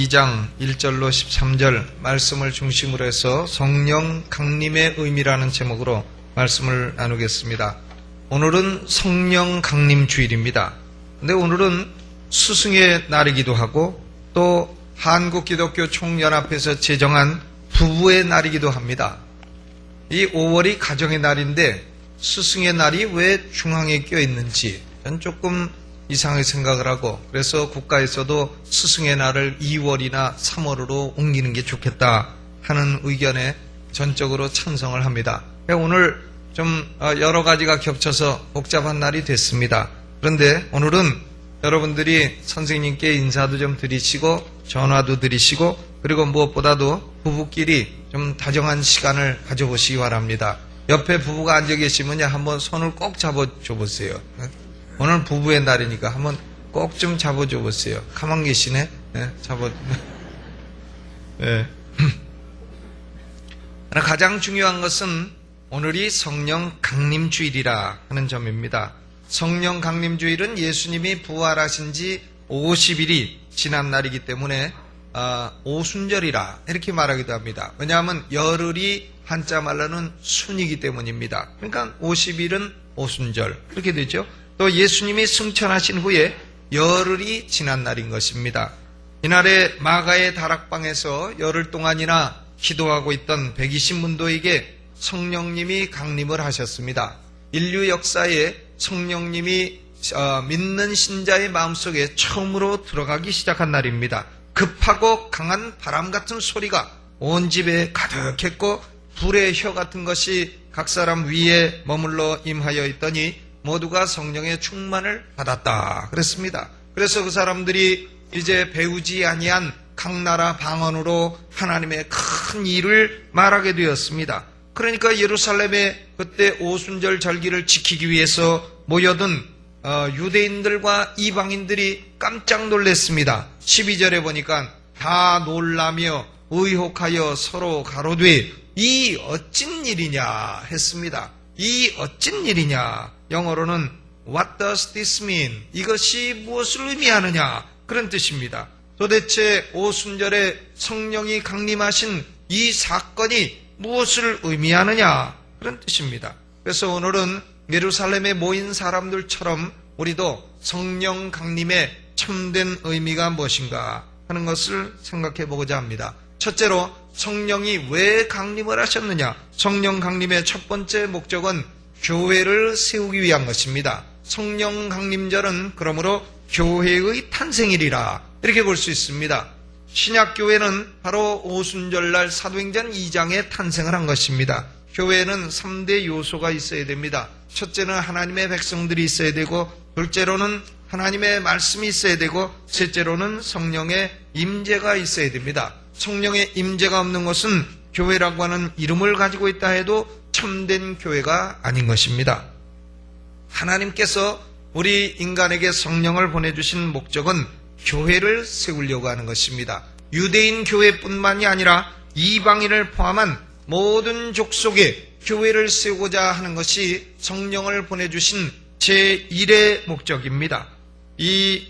2장 1절로 13절 말씀을 중심으로 해서 성령 강림의 의미라는 제목으로 말씀을 나누겠습니다. 오늘은 성령 강림 주일입니다. 근데 오늘은 스승의 날이기도 하고 또 한국기독교 총연합회에서 제정한 부부의 날이기도 합니다. 이 5월이 가정의 날인데 스승의 날이 왜 중앙에 껴있는지 전 조금 이상하게 생각을 하고, 그래서 국가에서도 스승의 날을 2월이나 3월로 옮기는 게 좋겠다 하는 의견에 전적으로 찬성을 합니다. 오늘 좀 여러 가지가 겹쳐서 복잡한 날이 됐습니다. 그런데 오늘은 여러분들이 선생님께 인사도 좀 드리시고 전화도 드리시고, 그리고 무엇보다도 부부끼리 좀 다정한 시간을 가져보시기 바랍니다. 옆에 부부가 앉아 계시면 한번 손을 꼭 잡아줘 보세요. 오늘 부부의 날이니까 한번 꼭 좀 잡아줘 보세요. 가만 계시네. 네, 네. 가장 중요한 것은 오늘이 성령 강림주일이라 하는 점입니다. 성령 강림주일은 예수님이 부활하신 지 50일이 지난 날이기 때문에 오순절이라 이렇게 말하기도 합니다. 왜냐하면 열흘이 한자 말로는 순이기 때문입니다. 그러니까 50일은 오순절 그렇게 되죠. 또 예수님이 승천하신 후에 열흘이 지난 날인 것입니다. 이날에 마가의 다락방에서 열흘 동안이나 기도하고 있던 120문도에게 성령님이 강림을 하셨습니다. 인류 역사에 성령님이 믿는 신자의 마음속에 처음으로 들어가기 시작한 날입니다. 급하고 강한 바람 같은 소리가 온 집에 가득했고 불의 혀 같은 것이 각 사람 위에 머물러 임하여 있더니 모두가 성령의 충만을 받았다 그랬습니다. 그래서 그 사람들이 이제 배우지 아니한 각 나라 방언으로 하나님의 큰 일을 말하게 되었습니다. 그러니까 예루살렘에 그때 오순절 절기를 지키기 위해서 모여든 유대인들과 이방인들이 깜짝 놀랐습니다. 12절에 보니까 다 놀라며 의혹하여 서로 가로되 이 어찐 일이냐 했습니다. 이 어찐 일이냐, 영어로는 What does this mean? 이것이 무엇을 의미하느냐 그런 뜻입니다. 도대체 오순절에 성령이 강림하신 이 사건이 무엇을 의미하느냐 그런 뜻입니다. 그래서 오늘은 예루살렘에 모인 사람들처럼 우리도 성령 강림의 참된 의미가 무엇인가 하는 것을 생각해 보고자 합니다. 첫째로 성령이 왜 강림을 하셨느냐. 성령 강림의 첫 번째 목적은 교회를 세우기 위한 것입니다. 성령 강림절은 그러므로 교회의 탄생일이라 이렇게 볼 수 있습니다. 신약교회는 바로 오순절날 사도행전 2장에 탄생을 한 것입니다. 교회에는 3대 요소가 있어야 됩니다. 첫째는 하나님의 백성들이 있어야 되고, 둘째로는 하나님의 말씀이 있어야 되고, 셋째로는 성령의 임재가 있어야 됩니다. 성령의 임재가 없는 것은 교회라고 하는 이름을 가지고 있다 해도 참된 교회가 아닌 것입니다. 하나님께서 우리 인간에게 성령을 보내주신 목적은 교회를 세우려고 하는 것입니다. 유대인 교회뿐만이 아니라 이방인을 포함한 모든 족속의 교회를 세우고자 하는 것이 성령을 보내주신 제1의 목적입니다. 이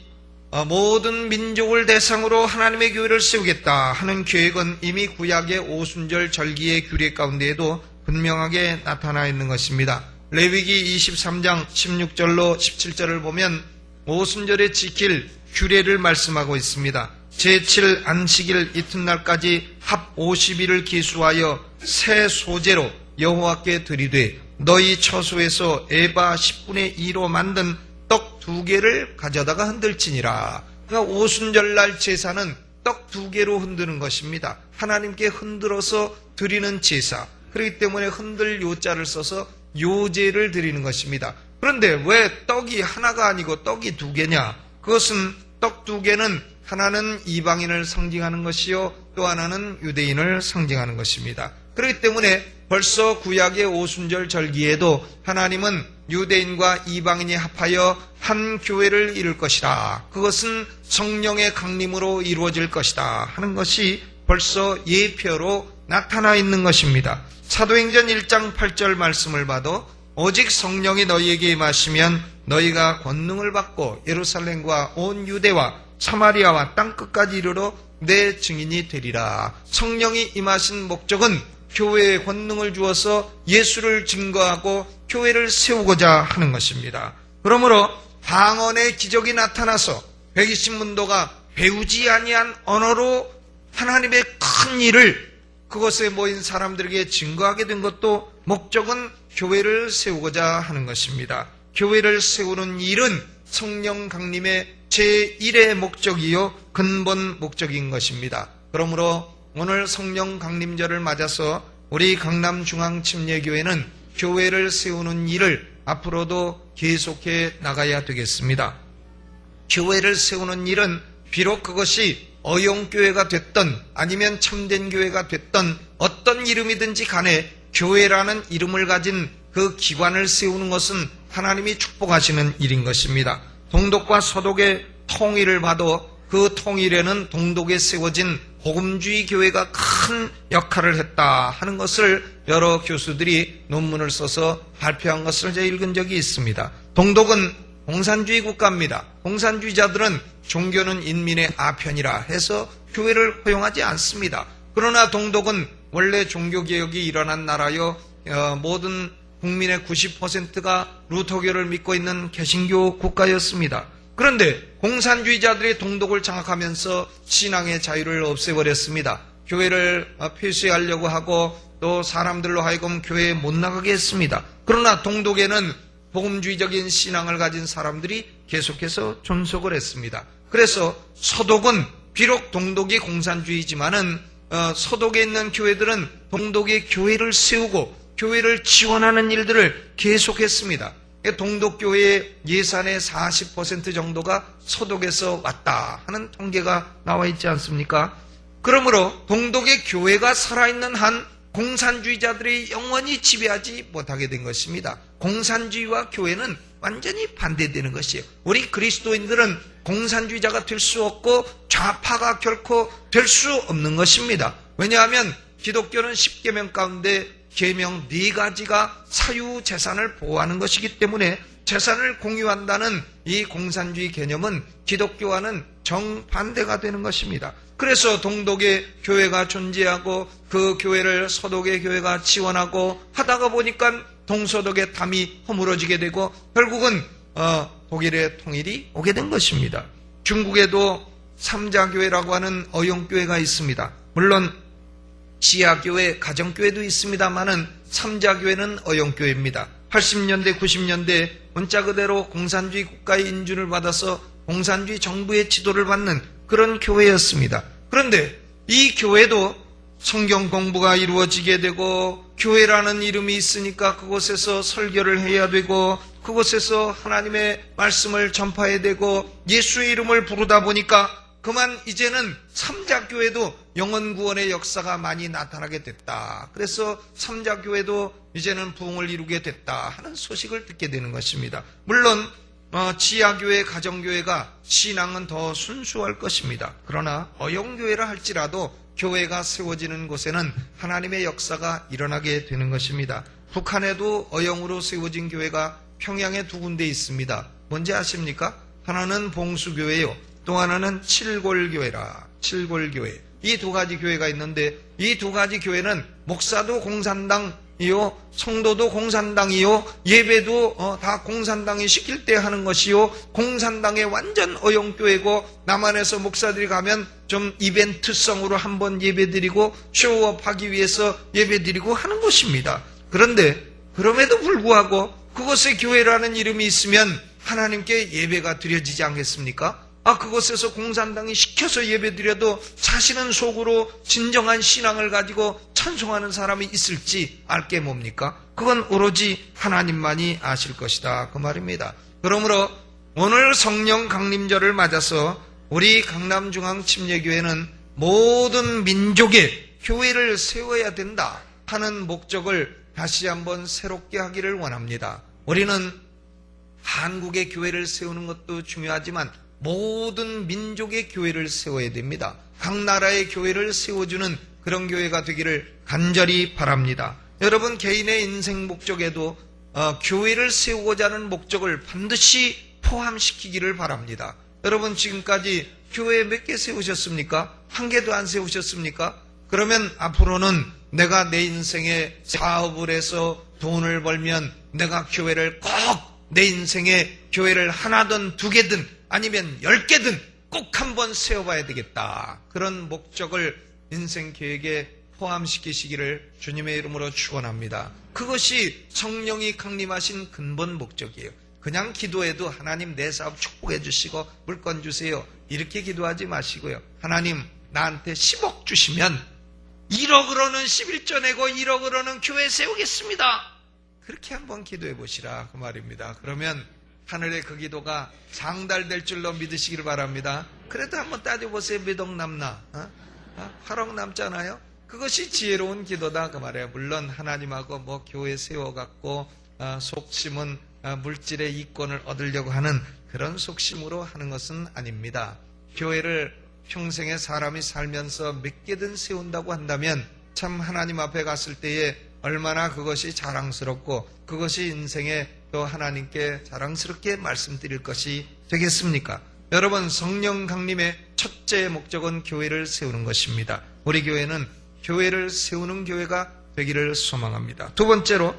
모든 민족을 대상으로 하나님의 교회를 세우겠다 하는 계획은 이미 구약의 오순절 절기의 규례 가운데에도 분명하게 나타나 있는 것입니다. 레위기 23장 16절로 17절을 보면 오순절에 지킬 규례를 말씀하고 있습니다. 제7 안식일 이튿날까지 합 50일을 기수하여 새 소재로 여호와께 드리되 너희 처소에서 에바 10분의 2로 만든 떡 2개를 가져다가 흔들지니라. 그러니까 오순절날 제사는 떡 2개로 흔드는 것입니다. 하나님께 흔들어서 드리는 제사. 그렇기 때문에 흔들 요자를 써서 요제를 드리는 것입니다. 그런데 왜 떡이 하나가 아니고 떡이 2개냐? 그것은 떡 2개는 하나는 이방인을 상징하는 것이요 또 하나는 유대인을 상징하는 것입니다. 그렇기 때문에 벌써 구약의 오순절 절기에도 하나님은 유대인과 이방인이 합하여 한 교회를 이룰 것이다. 그것은 성령의 강림으로 이루어질 것이다 하는 것이 벌써 예표로 나타나 있는 것입니다. 사도행전 1장 8절 말씀을 봐도 오직 성령이 너희에게 임하시면 너희가 권능을 받고 예루살렘과 온 유대와 사마리아와 땅끝까지 이르러 내 증인이 되리라. 성령이 임하신 목적은 교회에 권능을 주어서 예수를 증거하고 교회를 세우고자 하는 것입니다. 그러므로 방언의 기적이 나타나서 120문도가 배우지 아니한 언어로 하나님의 큰 일을 그곳에 모인 사람들에게 증거하게 된 것도 목적은 교회를 세우고자 하는 것입니다. 교회를 세우는 일은 성령 강림의 제1의 목적이요 근본 목적인 것입니다. 그러므로 오늘 성령 강림절을 맞아서 우리 강남중앙침례교회는 교회를 세우는 일을 앞으로도 계속해 나가야 되겠습니다. 교회를 세우는 일은 비록 그것이 어용교회가 됐던 아니면 참된 교회가 됐던 어떤 이름이든지 간에 교회라는 이름을 가진 그 기관을 세우는 것은 하나님이 축복하시는 일인 것입니다. 동독과 서독의 통일을 봐도 그 통일에는 동독에 세워진 복음주의 교회가 큰 역할을 했다 하는 것을 여러 교수들이 논문을 써서 발표한 것을 제가 읽은 적이 있습니다. 동독은 공산주의 국가입니다. 공산주의자들은 종교는 인민의 아편이라 해서 교회를 허용하지 않습니다. 그러나 동독은 원래 종교개혁이 일어난 나라요, 모든 국민의 90%가 루터교를 믿고 있는 개신교 국가였습니다. 그런데 공산주의자들이 동독을 장악하면서 신앙의 자유를 없애버렸습니다. 교회를 폐쇄하려고 하고 또 사람들로 하여금 교회에 못 나가게 했습니다. 그러나 동독에는 복음주의적인 신앙을 가진 사람들이 계속해서 존속을 했습니다. 그래서 서독은 비록 동독이 공산주의지만은 서독에 있는 교회들은 동독의 교회를 세우고 교회를 지원하는 일들을 계속했습니다. 동독교회의 예산의 40% 정도가 서독에서 왔다 하는 통계가 나와 있지 않습니까? 그러므로 동독의 교회가 살아있는 한 공산주의자들이 영원히 지배하지 못하게 된 것입니다. 공산주의와 교회는 완전히 반대되는 것이에요. 우리 그리스도인들은 공산주의자가 될 수 없고 좌파가 결코 될 수 없는 것입니다. 왜냐하면 기독교는 10계명 가운데 계명 4가지가 사유재산을 보호하는 것이기 때문에 재산을 공유한다는 이 공산주의 개념은 기독교와는 정반대가 되는 것입니다. 그래서 동독의 교회가 존재하고 그 교회를 서독의 교회가 지원하고 하다가 보니까 동서독의 담이 허물어지게 되고 결국은 독일의 통일이 오게 된 것입니다. 중국에도 삼자교회라고 하는 어용교회가 있습니다. 물론 지하교회, 가정교회도 있습니다만은 삼자교회는 어용교회입니다. 80년대, 90년대 문자 그대로 공산주의 국가의 인준을 받아서 공산주의 정부의 지도를 받는 그런 교회였습니다. 그런데 이 교회도 성경 공부가 이루어지게 되고 교회라는 이름이 있으니까 그곳에서 설교를 해야 되고 그곳에서 하나님의 말씀을 전파해야 되고 예수의 이름을 부르다 보니까 그만 이제는 삼자교회도 영혼구원의 역사가 많이 나타나게 됐다. 그래서 삼자교회도 이제는 부흥을 이루게 됐다 하는 소식을 듣게 되는 것입니다. 물론 지하교회, 가정교회가 신앙은 더 순수할 것입니다. 그러나 어용교회라 할지라도 교회가 세워지는 곳에는 하나님의 역사가 일어나게 되는 것입니다. 북한에도 어용으로 세워진 교회가 평양에 2군데 있습니다. 뭔지 아십니까? 하나는 봉수교회요. 또 하나는 칠골교회라. 칠골교회. 이 2가지 교회가 있는데 이 2가지 교회는 목사도 공산당이요, 성도도 공산당이요, 예배도 다 공산당이 시킬 때 하는 것이요, 공산당의 완전 어용교회고 남한에서 목사들이 가면 좀 이벤트성으로 한번 예배드리고 쇼업하기 위해서 예배드리고 하는 곳입니다. 그런데 그럼에도 불구하고 그곳에 교회라는 이름이 있으면 하나님께 예배가 드려지지 않겠습니까? 그곳에서 공산당이 시켜서 예배드려도 자신은 속으로 진정한 신앙을 가지고 찬송하는 사람이 있을지 알게 뭡니까? 그건 오로지 하나님만이 아실 것이다 그 말입니다. 그러므로 오늘 성령 강림절을 맞아서 우리 강남중앙침례교회는 모든 민족의 교회를 세워야 된다 하는 목적을 다시 한번 새롭게 하기를 원합니다. 우리는 한국의 교회를 세우는 것도 중요하지만 모든 민족의 교회를 세워야 됩니다. 각 나라의 교회를 세워주는 그런 교회가 되기를 간절히 바랍니다. 여러분 개인의 인생 목적에도 교회를 세우고자 하는 목적을 반드시 포함시키기를 바랍니다. 여러분 지금까지 교회 몇 개 세우셨습니까? 한 개도 안 세우셨습니까? 그러면 앞으로는 내가 내 인생에 사업을 해서 돈을 벌면 내가 교회를 꼭 내 인생에 교회를 하나든 두 개든 아니면 10개든 꼭 한번 세워봐야 되겠다. 그런 목적을 인생 계획에 포함시키시기를 주님의 이름으로 축원합니다. 그것이 성령이 강림하신 근본 목적이에요. 그냥 기도해도 하나님 내 사업 축복해 주시고 물건 주세요, 이렇게 기도하지 마시고요. 하나님 나한테 10억 주시면 1억으로는 11조 내고 1억으로는 교회 세우겠습니다. 그렇게 한번 기도해 보시라 그 말입니다. 그러면 하늘의 그 기도가 상달될 줄로 믿으시기를 바랍니다. 그래도 한번 따져보세요. 몇 억 남나? 8억 남잖아요. 그것이 지혜로운 기도다 그 말이에요. 물론 하나님하고 뭐 교회 세워갖고 속심은 물질의 이권을 얻으려고 하는 그런 속심으로 하는 것은 아닙니다. 교회를 평생에 사람이 살면서 몇 개든 세운다고 한다면 참 하나님 앞에 갔을 때에 얼마나 그것이 자랑스럽고 그것이 인생에 또 하나님께 자랑스럽게 말씀드릴 것이 되겠습니까? 여러분, 성령 강림의 첫째 목적은 교회를 세우는 것입니다. 우리 교회는 교회를 세우는 교회가 되기를 소망합니다. 두 번째로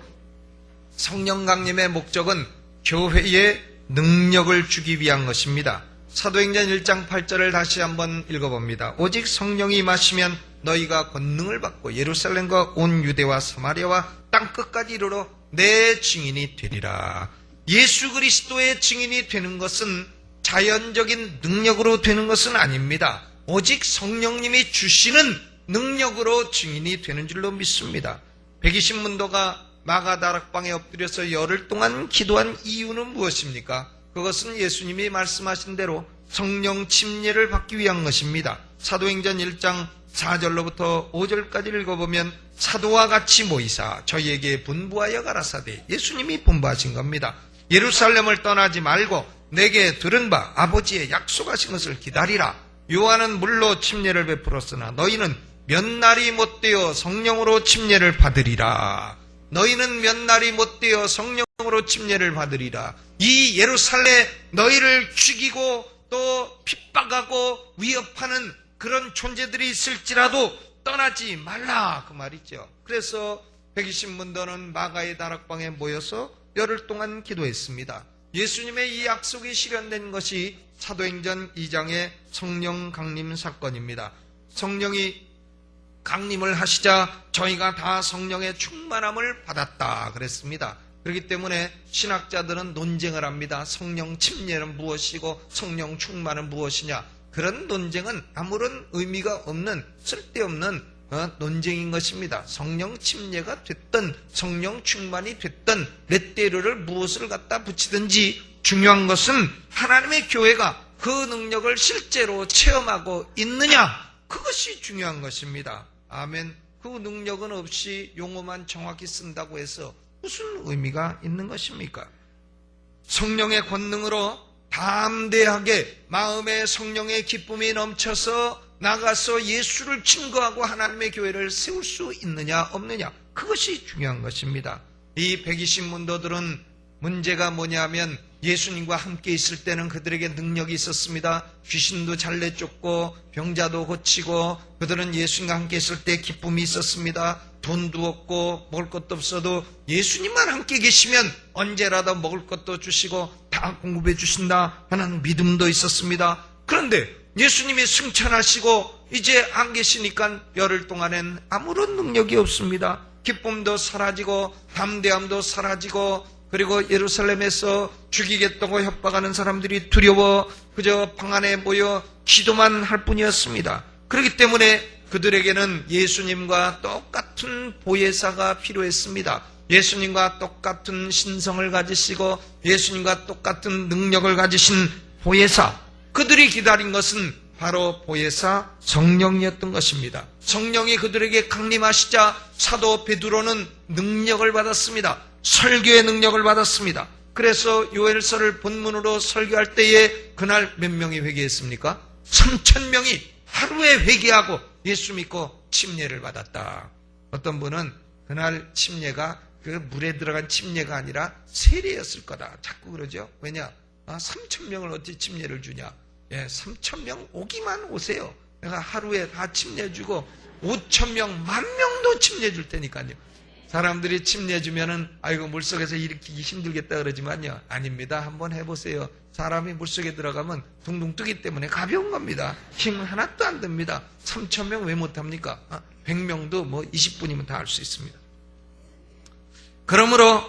성령 강림의 목적은 교회에 능력을 주기 위한 것입니다. 사도행전 1장 8절을 다시 한번 읽어봅니다. 오직 성령이 임하시면 너희가 권능을 받고 예루살렘과 온 유대와 사마리아와 땅끝까지 이르러 내 증인이 되리라. 예수 그리스도의 증인이 되는 것은 자연적인 능력으로 되는 것은 아닙니다. 오직 성령님이 주시는 능력으로 증인이 되는 줄로 믿습니다. 120문도가 마가다락방에 엎드려서 열흘 동안 기도한 이유는 무엇입니까? 그것은 예수님이 말씀하신 대로 성령 침례를 받기 위한 것입니다. 사도행전 1장 4절로부터 5절까지 읽어보면 사도와 같이 모이사 저희에게 분부하여 가라사대, 예수님이 분부하신 겁니다. 예루살렘을 떠나지 말고 내게 들은 바 아버지의 약속하신 것을 기다리라. 요한은 물로 침례를 베풀었으나 너희는 몇 날이 못되어 성령으로 침례를 받으리라. 너희는 몇 날이 못되어 성령으로 침례를 받으리라. 이 예루살렘 너희를 죽이고 또 핍박하고 위협하는 그런 존재들이 있을지라도 떠나지 말라 그 말이죠. 그래서 120문도는 마가의 다락방에 모여서 열흘 동안 기도했습니다. 예수님의 이 약속이 실현된 것이 사도행전 2장의 성령 강림 사건입니다. 성령이 강림을 하시자 저희가 다 성령의 충만함을 받았다 그랬습니다. 그렇기 때문에 신학자들은 논쟁을 합니다. 성령 침례는 무엇이고 성령 충만은 무엇이냐. 그런 논쟁은 아무런 의미가 없는 쓸데없는 논쟁인 것입니다. 성령 침례가 됐든 성령 충만이 됐든 레떼르를 무엇을 갖다 붙이든지 중요한 것은 하나님의 교회가 그 능력을 실제로 체험하고 있느냐, 그것이 중요한 것입니다. 아멘. 그 능력은 없이 용어만 정확히 쓴다고 해서 무슨 의미가 있는 것입니까? 성령의 권능으로 담대하게 마음에 성령의 기쁨이 넘쳐서 나가서 예수를 증거하고 하나님의 교회를 세울 수 있느냐 없느냐, 그것이 중요한 것입니다. 이 120문도들은 문제가 뭐냐면 예수님과 함께 있을 때는 그들에게 능력이 있었습니다. 귀신도 잘 내쫓고 병자도 고치고 그들은 예수님과 함께 있을 때 기쁨이 있었습니다. 돈도 없고 먹을 것도 없어도 예수님만 함께 계시면 언제라도 먹을 것도 주시고 다 공급해 주신다 하는 믿음도 있었습니다. 그런데 예수님이 승천하시고 이제 안 계시니까 열흘 동안엔 아무런 능력이 없습니다. 기쁨도 사라지고 담대함도 사라지고, 그리고 예루살렘에서 죽이겠다고 협박하는 사람들이 두려워 그저 방 안에 모여 기도만 할 뿐이었습니다. 그렇기 때문에 그들에게는 예수님과 똑같은 보혜사가 필요했습니다. 예수님과 똑같은 신성을 가지시고 예수님과 똑같은 능력을 가지신 보혜사, 그들이 기다린 것은 바로 보혜사 성령이었던 것입니다. 성령이 그들에게 강림하시자 사도 베드로는 능력을 받았습니다. 설교의 능력을 받았습니다. 그래서 요엘서를 본문으로 설교할 때에 그날 몇 명이 회개했습니까? 3,000명이 하루에 회개하고 예수 믿고 침례를 받았다. 어떤 분은 그날 침례가 그 물에 들어간 침례가 아니라 세례였을 거다 자꾸 그러죠. 왜냐? 3,000명을 어떻게 침례를 주냐? 3,000명 오기만 오세요. 내가 하루에 다 침례주고 5,000명, 10,000명도 침례줄 테니까요. 사람들이 침례주면은 아이고 물속에서 일으키기 힘들겠다 그러지만요, 아닙니다. 한번 해보세요. 사람이 물속에 들어가면 둥둥 뜨기 때문에 가벼운 겁니다. 힘 하나도 안 듭니다. 3,000명 왜 못합니까? 100명도 뭐 20분이면 다 할 수 있습니다. 그러므로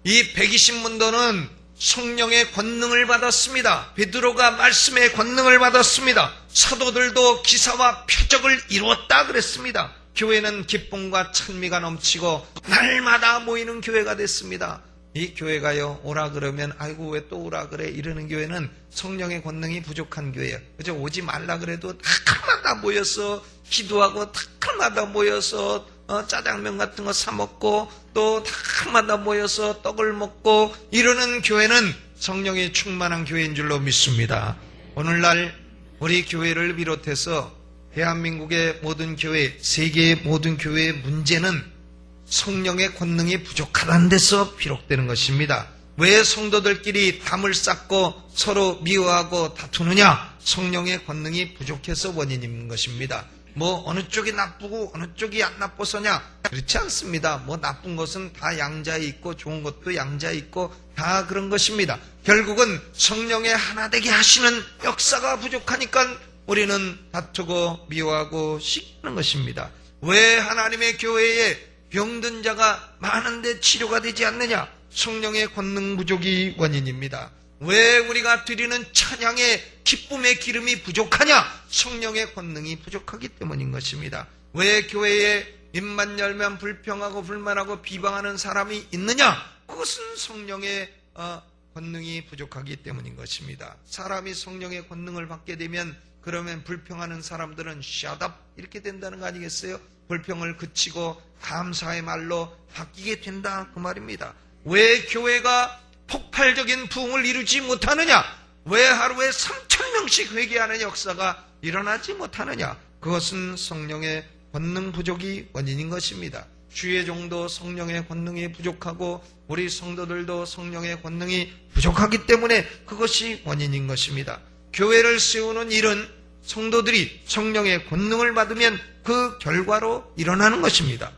이 120문도는 성령의 권능을 받았습니다. 베드로가 말씀의 권능을 받았습니다. 사도들도 기사와 표적을 이루었다 그랬습니다. 교회는 기쁨과 찬미가 넘치고 날마다 모이는 교회가 됐습니다. 이 교회가요, 오라 그러면 아이고 왜 또 오라 그래 이러는 교회는 성령의 권능이 부족한 교회예요. 그죠? 오지 말라 그래도 다마다 모여서 기도하고 다마다 모여서 짜장면 같은 거 사 먹고 또 다마다 모여서 떡을 먹고 이러는 교회는 성령이 충만한 교회인 줄로 믿습니다. 오늘날 우리 교회를 비롯해서 대한민국의 모든 교회, 세계의 모든 교회의 문제는 성령의 권능이 부족하다는 데서 비롯되는 것입니다. 왜 성도들끼리 담을 쌓고 서로 미워하고 다투느냐? 성령의 권능이 부족해서 원인인 것입니다. 뭐 어느 쪽이 나쁘고 어느 쪽이 안 나빠서냐? 그렇지 않습니다. 뭐 나쁜 것은 다 양자에 있고 좋은 것도 양자에 있고 다 그런 것입니다. 결국은 성령의 하나 되게 하시는 역사가 부족하니까 우리는 다투고 미워하고 시기는 것입니다. 왜 하나님의 교회에 병든 자가 많은데 치료가 되지 않느냐? 성령의 권능 부족이 원인입니다. 왜 우리가 드리는 찬양의 기쁨의 기름이 부족하냐? 성령의 권능이 부족하기 때문인 것입니다. 왜 교회에 입만 열면 불평하고 불만하고 비방하는 사람이 있느냐? 그것은 성령의 권능이 부족하기 때문인 것입니다. 사람이 성령의 권능을 받게 되면 그러면 불평하는 사람들은 shut up 이렇게 된다는 거 아니겠어요? 불평을 그치고 감사의 말로 바뀌게 된다 그 말입니다. 왜 교회가 폭발적인 부흥을 이루지 못하느냐? 왜 하루에 3,000명씩 회개하는 역사가 일어나지 못하느냐? 그것은 성령의 권능 부족이 원인인 것입니다. 주의 종도 성령의 권능이 부족하고 우리 성도들도 성령의 권능이 부족하기 때문에 그것이 원인인 것입니다. 교회를 세우는 일은 성도들이 성령의 권능을 받으면 그 결과로 일어나는 것입니다.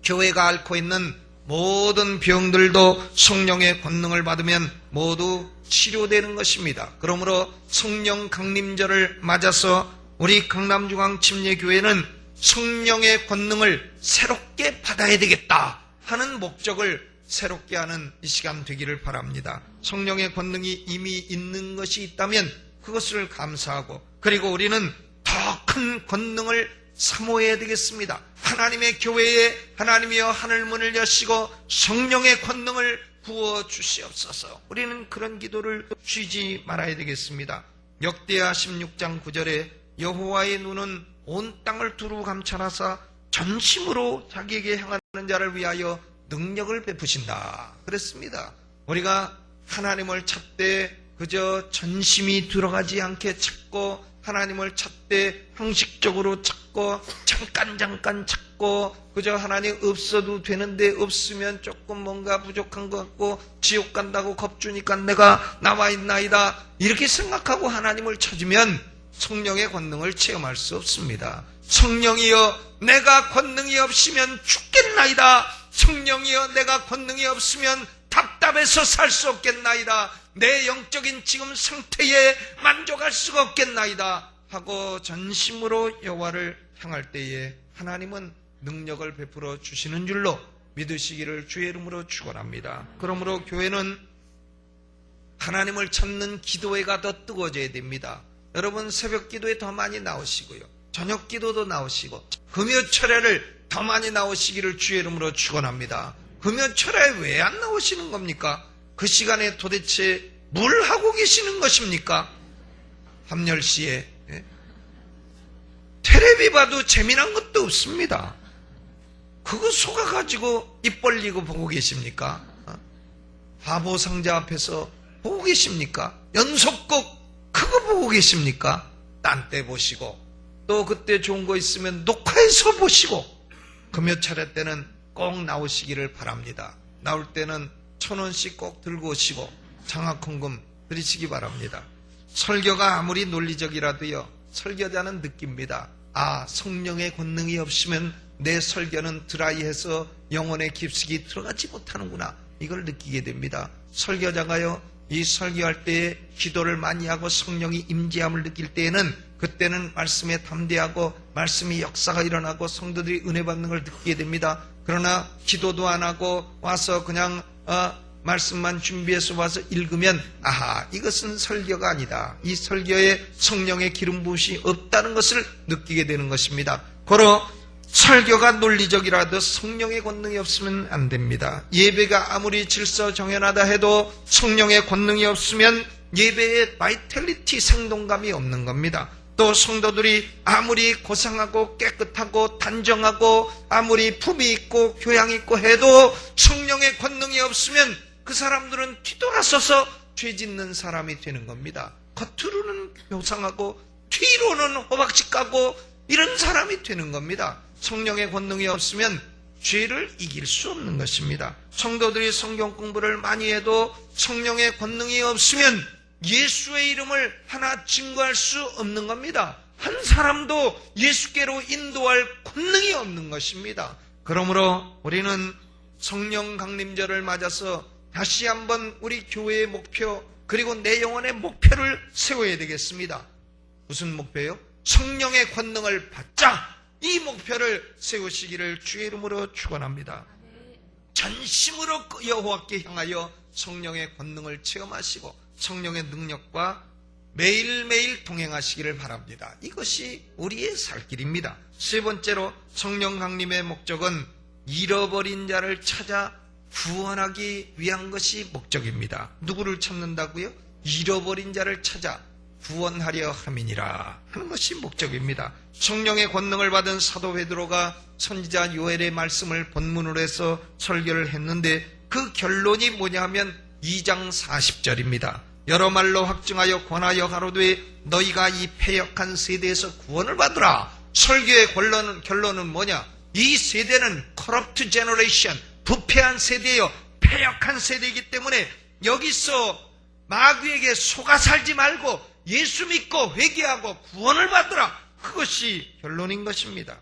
교회가 앓고 있는 모든 병들도 성령의 권능을 받으면 모두 치료되는 것입니다. 그러므로 성령 강림절을 맞아서 우리 강남중앙침례교회는 성령의 권능을 새롭게 받아야 되겠다 하는 목적을 새롭게 하는 이 시간 되기를 바랍니다. 성령의 권능이 이미 있는 것이 있다면 그것을 감사하고 그리고 우리는 더 큰 권능을 사모해야 되겠습니다. 하나님의 교회에 하나님이여 하늘문을 여시고 성령의 권능을 부어주시옵소서. 우리는 그런 기도를 쉬지 말아야 되겠습니다. 역대하 16장 9절에 여호와의 눈은 온 땅을 두루 감찰하사 전심으로 자기에게 향하는 자를 위하여 능력을 베푸신다 그랬습니다. 우리가 하나님을 찾되 그저 전심이 들어가지 않게 찾고 하나님을 찾되 형식적으로 찾고 잠깐 찾고 그저 하나님 없어도 되는데 없으면 조금 뭔가 부족한 것 같고 지옥 간다고 겁주니까 내가 나와 있나이다 이렇게 생각하고 하나님을 찾으면 성령의 권능을 체험할 수 없습니다. 성령이여 내가 권능이 없으면 죽겠나이다. 성령이여 내가 권능이 없으면 답답해서 살 수 없겠나이다. 내 영적인 지금 상태에 만족할 수가 없겠나이다 하고 전심으로 여호와를 향할 때에 하나님은 능력을 베풀어 주시는 줄로 믿으시기를 주의 이름으로 축원합니다. 그러므로 교회는 하나님을 찾는 기도회가 더 뜨거워져야 됩니다. 여러분 새벽 기도에 더 많이 나오시고요. 저녁 기도도 나오시고 금요철야를 더 많이 나오시기를 주의 이름으로 축원합니다. 금요철야에 왜 안 나오시는 겁니까? 그 시간에 도대체 뭘 하고 계시는 것입니까? 함열시에 텔레비 봐도 재미난 것도 없습니다. 그거 속아가지고 입 벌리고 보고 계십니까? 바보 상자 앞에서 보고 계십니까? 연속곡 그거 보고 계십니까? 딴 때 보시고 또 그때 좋은 거 있으면 녹화해서 보시고 금요철야 때는 꼭 나오시기를 바랍니다. 나올 때는 1,000원씩 꼭 들고 오시고 장학헌금 드리시기 바랍니다. 설교가 아무리 논리적이라도요, 설교자는 느낍니다. 아, 성령의 권능이 없으면 내 설교는 드라이해서 영혼의 깊숙이 들어가지 못하는구나. 이걸 느끼게 됩니다. 설교자가요, 이 설교할 때에 기도를 많이 하고 성령이 임재함을 느낄 때에는 그때는 말씀에 담대하고 말씀이 역사가 일어나고 성도들이 은혜 받는 걸 느끼게 됩니다. 그러나 기도도 안 하고 와서 그냥 말씀만 준비해서 와서 읽으면 아하, 이것은 설교가 아니다. 이 설교에 성령의 기름 부으심이 없다는 것을 느끼게 되는 것입니다. 고로 설교가 논리적이라도 성령의 권능이 없으면 안 됩니다. 예배가 아무리 질서 정연하다 해도 성령의 권능이 없으면 예배의 바이탈리티, 생동감이 없는 겁니다. 또 성도들이 아무리 고상하고 깨끗하고 단정하고 아무리 품이 있고 교양 있고 해도 성령의 권능이 없으면 그 사람들은 뒤돌아서서 죄 짓는 사람이 되는 겁니다. 겉으로는 교상하고 뒤로는 호박짓 까고 이런 사람이 되는 겁니다. 성령의 권능이 없으면 죄를 이길 수 없는 것입니다. 성도들이 성경 공부를 많이 해도 성령의 권능이 없으면 예수의 이름을 하나 증거할 수 없는 겁니다. 한 사람도 예수께로 인도할 권능이 없는 것입니다. 그러므로 우리는 성령 강림절을 맞아서 다시 한번 우리 교회의 목표 그리고 내 영혼의 목표를 세워야 되겠습니다. 무슨 목표요? 성령의 권능을 받자, 이 목표를 세우시기를 주의 이름으로 축원합니다. 전심으로 여호와께 향하여 성령의 권능을 체험하시고 성령의 능력과 매일매일 동행하시기를 바랍니다. 이것이 우리의 살 길입니다. 세 번째로 성령 강림의 목적은 잃어버린 자를 찾아 구원하기 위한 것이 목적입니다. 누구를 찾는다고요? 잃어버린 자를 찾아 구원하려 함이니라 하는 것이 목적입니다. 성령의 권능을 받은 사도 베드로가 선지자 요엘의 말씀을 본문으로 해서 설교를 했는데 그 결론이 뭐냐 하면 2장 40절입니다. 여러 말로 확증하여 권하여 가로되 너희가 이 패역한 세대에서 구원을 받으라. 설교의 결론은 뭐냐? 이 세대는 corrupt generation, 부패한 세대요, 패역한 세대이기 때문에 여기서 마귀에게 속아 살지 말고 예수 믿고 회개하고 구원을 받으라. 그것이 결론인 것입니다.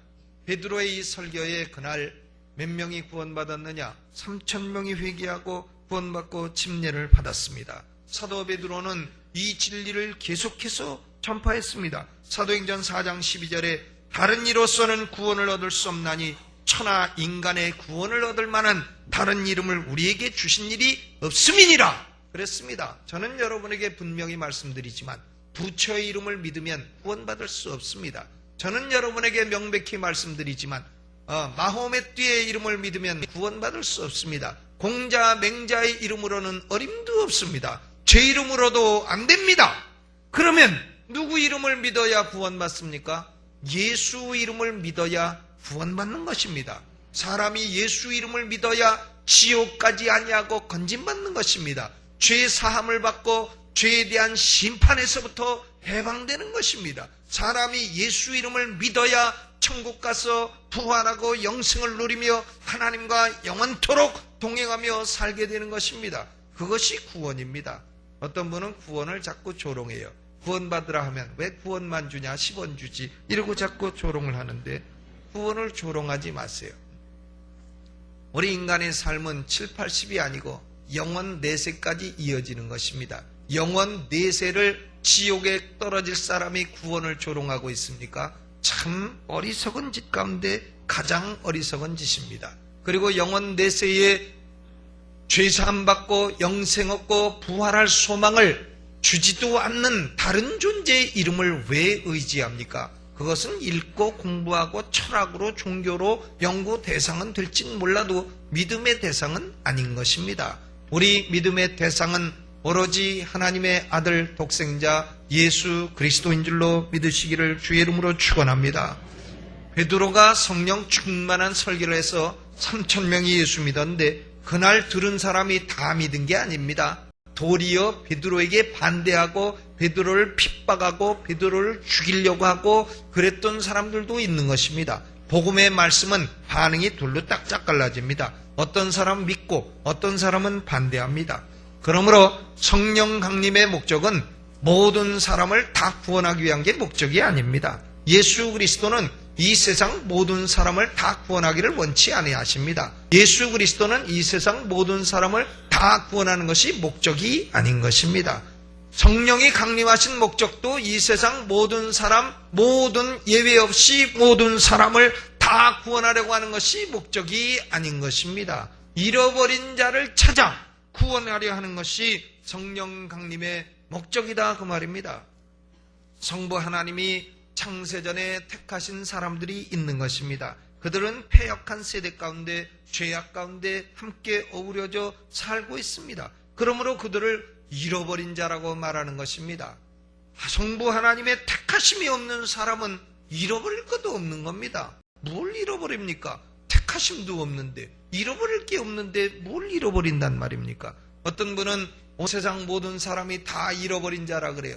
베드로의 이 설교에 그날 몇 명이 구원받았느냐? 3,000명이 회개하고 구원받고 침례를 받았습니다. 사도 베드로는 이 진리를 계속해서 전파했습니다. 사도행전 4장 12절에 다른 이로서는 구원을 얻을 수 없나니 천하 인간의 구원을 얻을 만한 다른 이름을 우리에게 주신 일이 없음이니라 그랬습니다. 저는 여러분에게 분명히 말씀드리지만 부처의 이름을 믿으면 구원받을 수 없습니다. 저는 여러분에게 명백히 말씀드리지만 마호메트의 이름을 믿으면 구원받을 수 없습니다. 공자, 맹자의 이름으로는 어림도 없습니다. 제 이름으로도 안 됩니다. 그러면 누구 이름을 믿어야 구원받습니까? 예수 이름을 믿어야 구원받는 것입니다. 사람이 예수 이름을 믿어야 지옥까지 아니하고 건진받는 것입니다. 죄 사함을 받고 죄에 대한 심판에서부터 해방되는 것입니다. 사람이 예수 이름을 믿어야 천국 가서 부활하고 영생을 누리며 하나님과 영원토록 동행하며 살게 되는 것입니다. 그것이 구원입니다. 어떤 분은 구원을 자꾸 조롱해요. 구원받으라 하면 왜 구원만 주냐, 10원 주지 이러고 자꾸 조롱을 하는데 구원을 조롱하지 마세요. 우리 인간의 삶은 7, 80이 아니고 영원 내세까지 이어지는 것입니다. 영원 내세를 지옥에 떨어질 사람이 구원을 조롱하고 있습니까? 참 어리석은 짓 가운데 가장 어리석은 짓입니다. 그리고 영원 내세에 죄사함 받고 영생 얻고 부활할 소망을 주지도 않는 다른 존재의 이름을 왜 의지합니까? 그것은 읽고 공부하고 철학으로 종교로 연구 대상은 될진 몰라도 믿음의 대상은 아닌 것입니다. 우리 믿음의 대상은 오로지 하나님의 아들 독생자 예수 그리스도인 줄로 믿으시기를 주의 이름으로 축원합니다. 베드로가 성령 충만한 설교를 해서 3,000명이 예수 믿었는데 그날 들은 사람이 다 믿은 게 아닙니다. 도리어 베드로에게 반대하고 베드로를 핍박하고 베드로를 죽이려고 하고 그랬던 사람들도 있는 것입니다. 복음의 말씀은 반응이 둘로 딱딱 갈라집니다. 어떤 사람은 믿고 어떤 사람은 반대합니다. 그러므로 성령 강림의 목적은 모든 사람을 다 구원하기 위한 게 목적이 아닙니다. 예수 그리스도는 이 세상 모든 사람을 다 구원하기를 원치 아니하십니다. 예수 그리스도는 이 세상 모든 사람을 다 구원하는 것이 목적이 아닌 것입니다. 성령이 강림하신 목적도 이 세상 모든 사람, 모든 예외 없이 모든 사람을 다 구원하려고 하는 것이 목적이 아닌 것입니다. 잃어버린 자를 찾아 구원하려 하는 것이 성령 강림의 목적이다 그 말입니다. 성부 하나님이 창세전에 택하신 사람들이 있는 것입니다. 그들은 패역한 세대 가운데 죄악 가운데 함께 어우러져 살고 있습니다. 그러므로 그들을 잃어버린 자라고 말하는 것입니다. 성부 하나님의 택하심이 없는 사람은 잃어버릴 것도 없는 겁니다. 뭘 잃어버립니까? 택하심도 없는데, 잃어버릴 게 없는데 뭘 잃어버린단 말입니까? 어떤 분은 온 세상 모든 사람이 다 잃어버린 자라 그래요.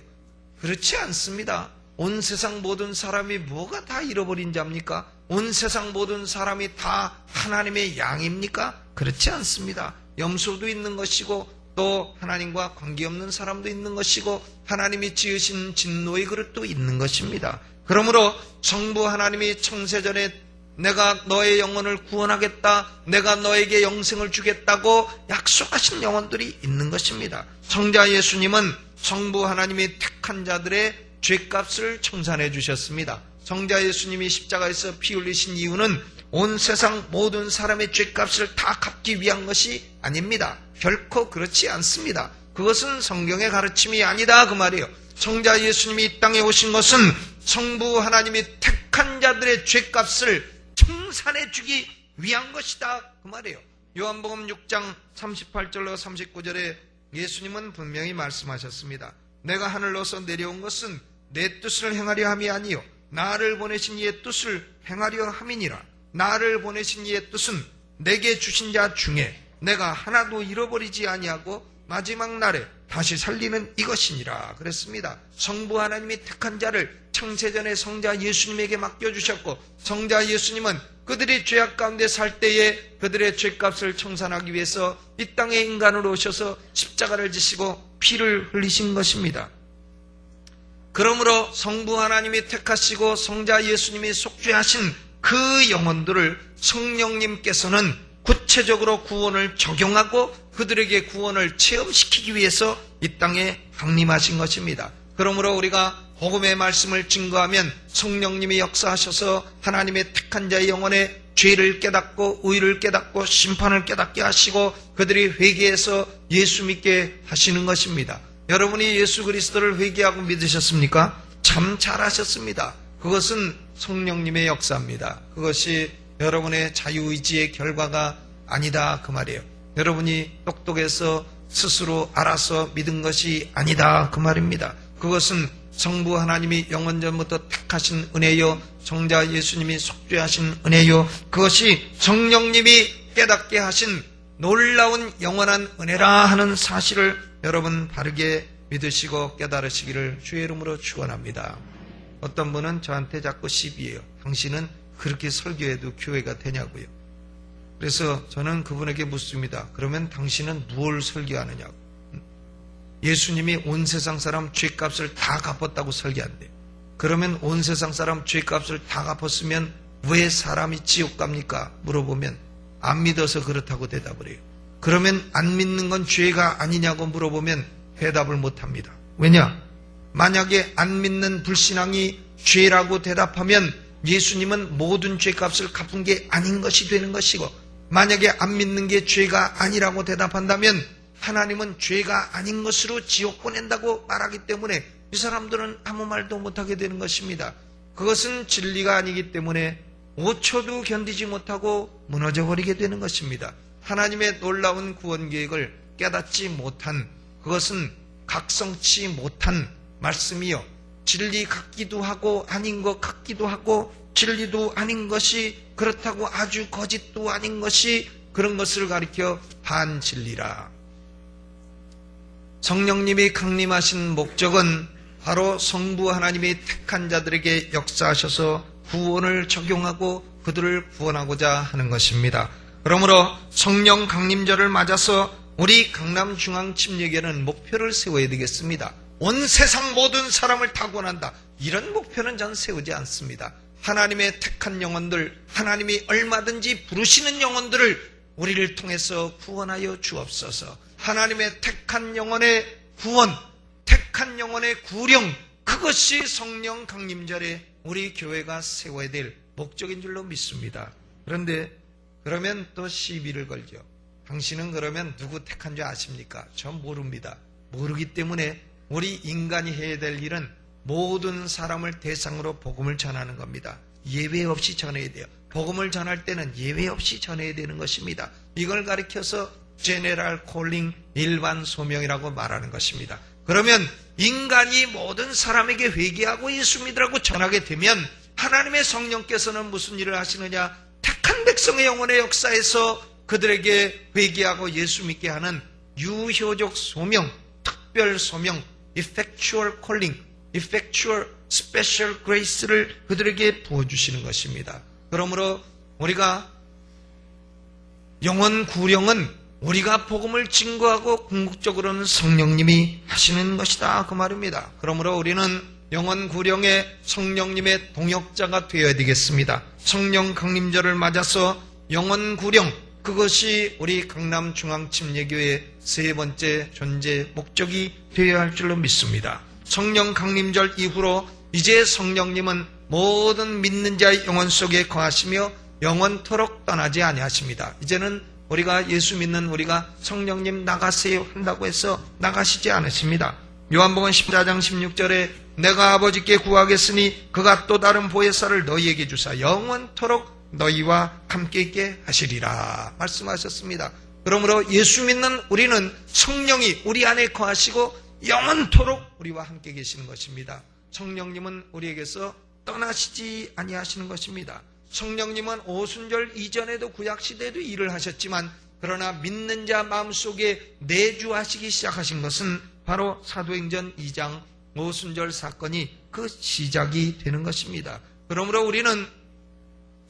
그렇지 않습니다. 온 세상 모든 사람이 뭐가 다 잃어버린 자입니까? 온 세상 모든 사람이 다 하나님의 양입니까? 그렇지 않습니다. 염소도 있는 것이고 또 하나님과 관계없는 사람도 있는 것이고 하나님이 지으신 진노의 그릇도 있는 것입니다. 그러므로 성부 하나님이 창세전에 내가 너의 영혼을 구원하겠다, 내가 너에게 영생을 주겠다고 약속하신 영혼들이 있는 것입니다. 성자 예수님은 성부 하나님이 택한 자들의 죄값을 청산해 주셨습니다. 성자 예수님이 십자가에서 피 흘리신 이유는 온 세상 모든 사람의 죄값을 다 갚기 위한 것이 아닙니다. 결코 그렇지 않습니다. 그것은 성경의 가르침이 아니다 그 말이에요. 성자 예수님이 이 땅에 오신 것은 성부 하나님이 택한 자들의 죄값을 청산해 주기 위한 것이다 그 말이에요. 요한복음 6장 38절로 39절에 예수님은 분명히 말씀하셨습니다. 내가 하늘로서 내려온 것은 내 뜻을 행하려 함이 아니요 나를 보내신 이의 뜻을 행하려 함이니라. 나를 보내신 이의 뜻은 내게 주신 자 중에 내가 하나도 잃어버리지 아니하고 마지막 날에 다시 살리는 이것이니라 그랬습니다. 성부 하나님이 택한 자를 창세전에 성자 예수님에게 맡겨주셨고 성자 예수님은 그들이 죄악 가운데 살 때에 그들의 죄값을 청산하기 위해서 이 땅에 인간으로 오셔서 십자가를 지시고 피를 흘리신 것입니다. 그러므로 성부 하나님이 택하시고 성자 예수님이 속죄하신 그 영혼들을 성령님께서는 구체적으로 구원을 적용하고 그들에게 구원을 체험시키기 위해서 이 땅에 강림하신 것입니다. 그러므로 우리가 복음의 말씀을 증거하면 성령님이 역사하셔서 하나님의 택한 자의 영혼의 죄를 깨닫고 의를 깨닫고 심판을 깨닫게 하시고 그들이 회개해서 예수 믿게 하시는 것입니다. 여러분이 예수 그리스도를 회개하고 믿으셨습니까? 참 잘하셨습니다. 그것은 성령님의 역사입니다. 그것이 여러분의 자유의지의 결과가 아니다 그 말이에요. 여러분이 똑똑해서 스스로 알아서 믿은 것이 아니다 그 말입니다. 그것은 성부 하나님이 영원전부터 택하신 은혜요 성자 예수님이 속죄하신 은혜요 그것이 성령님이 깨닫게 하신 놀라운 영원한 은혜라 하는 사실을 여러분 바르게 믿으시고 깨달으시기를 주의 이름으로 축원합니다. 어떤 분은 저한테 자꾸 시비해요. 당신은 그렇게 설교해도 교회가 되냐고요. 그래서 저는 그분에게 묻습니다. 그러면 당신은 무엇을 설교하느냐고. 예수님이 온 세상 사람 죄값을 다 갚았다고 설교한대요. 그러면 온 세상 사람 죄값을 다 갚았으면 왜 사람이 지옥 갑니까? 물어보면 안 믿어서 그렇다고 대답을 해요. 그러면 안 믿는 건 죄가 아니냐고 물어보면 대답을 못합니다. 왜냐? 만약에 안 믿는 불신앙이 죄라고 대답하면 예수님은 모든 죄값을 갚은 게 아닌 것이 되는 것이고 만약에 안 믿는 게 죄가 아니라고 대답한다면 하나님은 죄가 아닌 것으로 지옥 보낸다고 말하기 때문에 이 사람들은 아무 말도 못하게 되는 것입니다. 그것은 진리가 아니기 때문에 5초도 견디지 못하고 무너져버리게 되는 것입니다. 하나님의 놀라운 구원 계획을 깨닫지 못한 그것은 각성치 못한 말씀이요 진리 같기도 하고 아닌 것 같기도 하고 진리도 아닌 것이 그렇다고 아주 거짓도 아닌 것이 그런 것을 가리켜 반진리라. 성령님이 강림하신 목적은 바로 성부 하나님이 택한 자들에게 역사하셔서 구원을 적용하고 그들을 구원하고자 하는 것입니다. 그러므로 성령 강림절을 맞아서 우리 강남중앙침례교회는 목표를 세워야 되겠습니다. 온 세상 모든 사람을 다 구원한다. 이런 목표는 전 세우지 않습니다. 하나님의 택한 영혼들, 하나님이 얼마든지 부르시는 영혼들을 우리를 통해서 구원하여 주옵소서. 하나님의 택한 영혼의 구원, 택한 영혼의 구령, 그것이 성령 강림절에 우리 교회가 세워야 될 목적인 줄로 믿습니다. 그런데 그러면 또 시비를 걸죠. 당신은 그러면 누구 택한 줄 아십니까? 전 모릅니다. 모르기 때문에 우리 인간이 해야 될 일은 모든 사람을 대상으로 복음을 전하는 겁니다. 예외 없이 전해야 돼요. 복음을 전할 때는 예외 없이 전해야 되는 것입니다. 이걸 가리켜서 제네럴 콜링, 일반 소명이라고 말하는 것입니다. 그러면 인간이 모든 사람에게 회개하고 예수 믿으라고 전하게 되면 하나님의 성령께서는 무슨 일을 하시느냐? 택한 백성의 영혼의 역사에서 그들에게 회개하고 예수 믿게 하는 유효적 소명, 특별 소명, effectual calling, effectual special grace를 그들에게 부어주시는 것입니다. 그러므로 우리가 영혼 구령은 우리가 복음을 증거하고 궁극적으로는 성령님이 하시는 것이다, 그 말입니다. 그러므로 우리는 영혼 구령의 성령님의 동역자가 되어야 되겠습니다. 성령 강림절을 맞아서 영혼 구령, 그것이 우리 강남중앙침례교회의 세 번째 존재 목적이 되어야 할 줄로 믿습니다. 성령 강림절 이후로 이제 성령님은 모든 믿는 자의 영혼 속에 거하시며 영원토록 떠나지 아니하십니다. 이제는 우리가 예수 믿는 우리가 성령님 나가세요 한다고 해서 나가시지 않으십니다. 요한복음 14장 16절에 내가 아버지께 구하겠으니 그가 또 다른 보혜사를 너희에게 주사 영원토록 너희와 함께 있게 하시리라 말씀하셨습니다. 그러므로 예수 믿는 우리는 성령이 우리 안에 거하시고 영원토록 우리와 함께 계시는 것입니다. 성령님은 우리에게서 떠나시지 아니하시는 것입니다. 성령님은 오순절 이전에도 구약시대에도 일을 하셨지만 그러나 믿는 자 마음속에 내주하시기 시작하신 것은 바로 사도행전 2장 오순절 사건이 그 시작이 되는 것입니다. 그러므로 우리는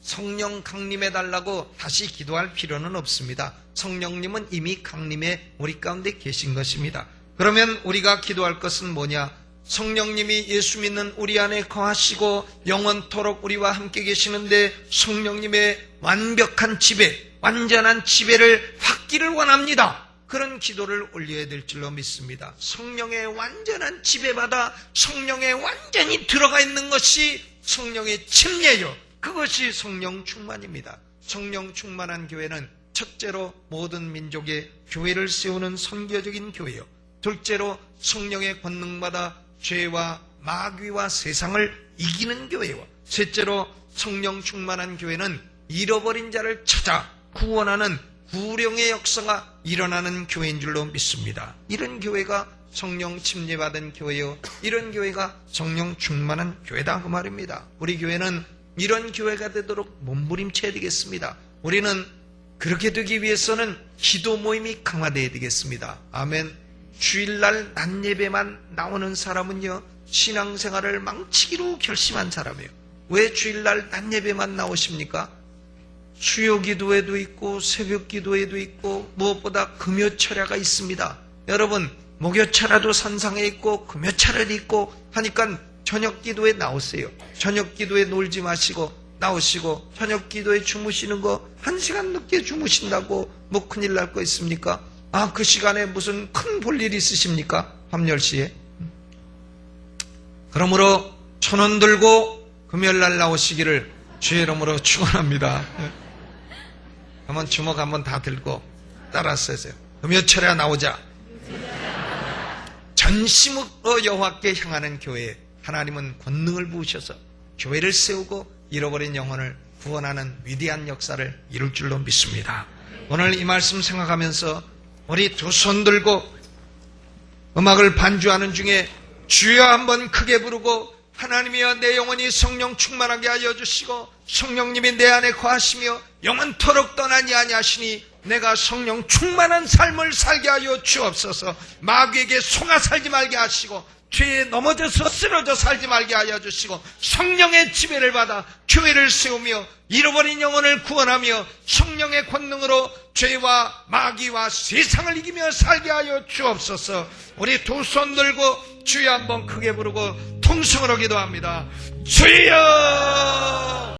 성령 강림해달라고 다시 기도할 필요는 없습니다. 성령님은 이미 강림해 우리 가운데 계신 것입니다. 그러면 우리가 기도할 것은 뭐냐? 성령님이 예수 믿는 우리 안에 거하시고 영원토록 우리와 함께 계시는데 성령님의 완벽한 지배, 완전한 지배를 받기를 원합니다. 그런 기도를 올려야 될 줄로 믿습니다. 성령의 완전한 지배받아 성령에 완전히 들어가 있는 것이 성령의 침례요. 그것이 성령 충만입니다. 성령 충만한 교회는 첫째로 모든 민족의 교회를 세우는 선교적인 교회요. 둘째로 성령의 권능받아 죄와 마귀와 세상을 이기는 교회요. 셋째로 성령 충만한 교회는 잃어버린 자를 찾아 구원하는 구령의 역사가 일어나는 교회인 줄로 믿습니다. 이런 교회가 성령 침례받은 교회요. 이런 교회가 성령 충만한 교회다, 그 말입니다. 우리 교회는 이런 교회가 되도록 몸부림쳐야 되겠습니다. 우리는 그렇게 되기 위해서는 기도 모임이 강화되어야 되겠습니다. 아멘. 주일날 낮 예배만 나오는 사람은요, 신앙생활을 망치기로 결심한 사람이에요. 왜 주일날 낮 예배만 나오십니까? 수요 기도회도 있고 새벽 기도회도 있고 무엇보다 금요철야가 있습니다. 여러분, 목요철야도 산상에 있고 금요철야도 있고 하니까 저녁 기도에 나오세요. 저녁 기도에 놀지 마시고 나오시고 저녁 기도에 주무시는 거 1시간 늦게 주무신다고 뭐 큰일 날 거 있습니까? 아, 그 시간에 무슨 큰 볼일 있으십니까? 밤 10시에. 그러므로 1,000원 들고 금요일날 나오시기를 주의 이름으로 축원합니다. 한번 주먹 한번 다 들고 따라서 하세요. 금요철에 나오자. 전심으로 여호와께 향하는 교회에 하나님은 권능을 부으셔서 교회를 세우고 잃어버린 영혼을 구원하는 위대한 역사를 이룰 줄로 믿습니다. 오늘 이 말씀 생각하면서 우리 두 손 들고 음악을 반주하는 중에 주여 한번 크게 부르고 하나님이여 내 영혼이 성령 충만하게 하여 주시고 성령님이 내 안에 거하시며 영원토록 떠나지 아니하시니 내가 성령 충만한 삶을 살게 하여 주옵소서. 마귀에게 속아 살지 말게 하시고 죄에 넘어져서 쓰러져 살지 말게 하여 주시고 성령의 지배를 받아 교회를 세우며 잃어버린 영혼을 구원하며 성령의 권능으로 죄와 마귀와 세상을 이기며 살게 하여 주옵소서. 우리 두 손 들고 주여 한번 크게 부르고 통성으로 기도합니다. 주여!